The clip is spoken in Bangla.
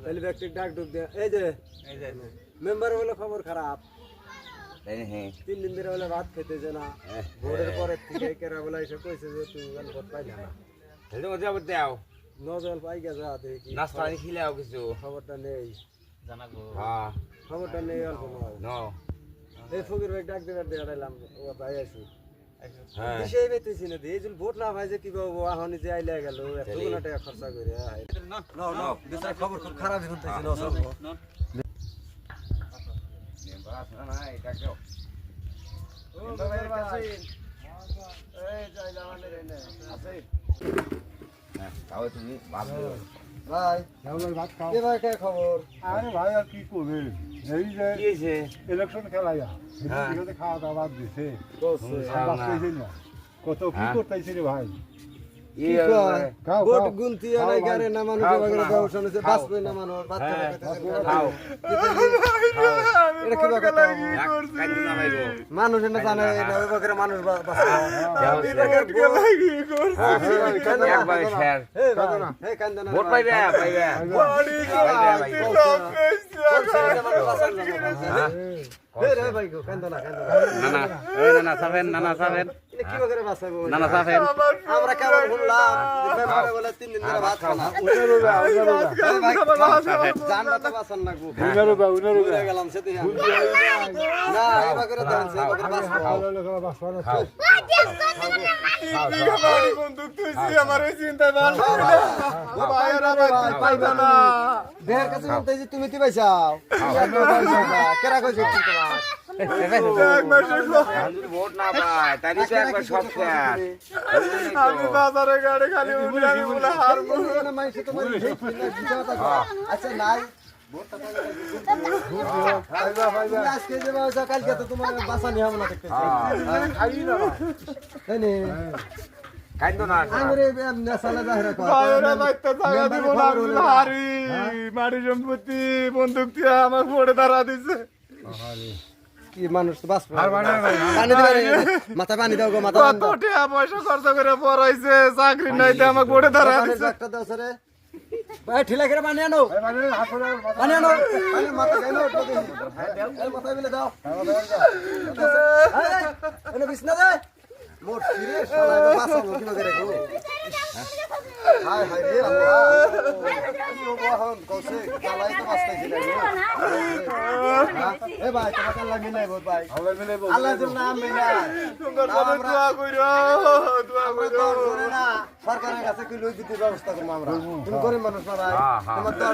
তাহলে ব্যক্তিক ডাক ডুক দিয়ে এই যে মেম্বার বলে খবর খারাপ। 3 দিন ধরে বলে ভাত খেতেছে না। ভোরের পরে থেকে কেরা বলে এসে কইছে যে তুই ভোট পাইলে না। হেলতে মজা করতে আও নজল পাই গেছে দেখি নাস্তা পানি খিলাও কিছু খবরটা নেই জানাবো হ্যাঁ খবরটা নেই অল্প নয় এই ফকির ভাই ডাক দেবার দিয়ে আইলাম ও ভাই আইছি হ্যাঁ বিষয় বেতেছি না এই যে ভোট না ভাই যে কি বাবু আহনি যে আইলা গেল এত গুলো টাকা খরচা করে না না বেচারা খবর খুব খারাপ এখন তাইছে না সব বাস না এটা কেউ ও ভাই এই যাই জামানে রে না আছে হ্যাঁ তাও তুমি ভাত ভাই রাহুল ভাত খাও কে ভাই কে খবর আরে ভাই আর কি করবে এই যে কি হইছে ইলেকশন খেলাইয়া হ্যাঁ। এদিকে খাওয়া দাওয়া বাদ দিছে বলছে বাদ পাইছে না কত কি করতেছে রে ভাই ই খাও ভোট খাও গুনতি আর গারে না মানুষ বাগরে ব্যবসা নিছে বাঁচবে না মানুষ বাদ খাও এটা কি বাগরে কাইতে না ভাই গো মানুষ না জানে না ওই বাগরে মানুষ বাঁচবে একবার শেয়ার হে কান্দনা হে কান্দনা ভোট পাইবে পাইবে হে রে ভাই গো কান্দনা কান্দনা না না এই না না সাফেন না না সাফেন এটা কি বাগরে বাঁচাবো না না সাফেন আমরা কেমন শুনলাম ব্যাপারে বলে 3 দিন ধরে ভাত খানা জানবা তো বাঁচান না গো ঘুরে গেলাম সেতে না এই বাগরে দান সে বাগরে বাঁচবো দেহের কাছে বলতেছি তুমি কি পাইছাও কেরা কইছো ভোট না পায় তাই তো একবার সব শেয়ার আমি বাজারে গাড়ি খালি উঠে আমি বলে হারবো আচ্ছা নাই আজকে যে কালকে তো তোমার বাসা নিয়ে হবে না দেখতেছি তাই নি কাইতো না আঙুরে নেশালা জাহরা কর বাইরে বাইতে জায়গা দিব না আমি হারি মাটি সম্পত্তি বন্দুক দিয়ে আমার পড়ে দাঁড়া দিছে কি মানুষ তো বাঁচবে পানি দিবে মাথা পানি দাও গো মাথা কত টাকা পয়সা খরচ করে পড়াইছে চাকরি নাই তো আমাকে পড়ে দাঁড়া দিছে একটা দাও সরে ভাই ঠিলা করে পানি আনো পানি আনো পানি মাথা গাইলো এই মাথা মিলে দাও এনে বিছনা দে মোট সিরিয়াস শালা বাসা কি করে গো হাই হাই রে আল্লাহ ও বাহন কসে কালাই তো বাস্তাইছিল এ ভাই তোমাকে আল্লাহ মিলাই বল ভাই আল্লাহর নাম মিলাই তোমরা দোয়া কইরো না সরকারের কাছে কি লই দিতে ব্যবস্থা করব আমরা তুমি গরিব মানুষ না ভাই তোমার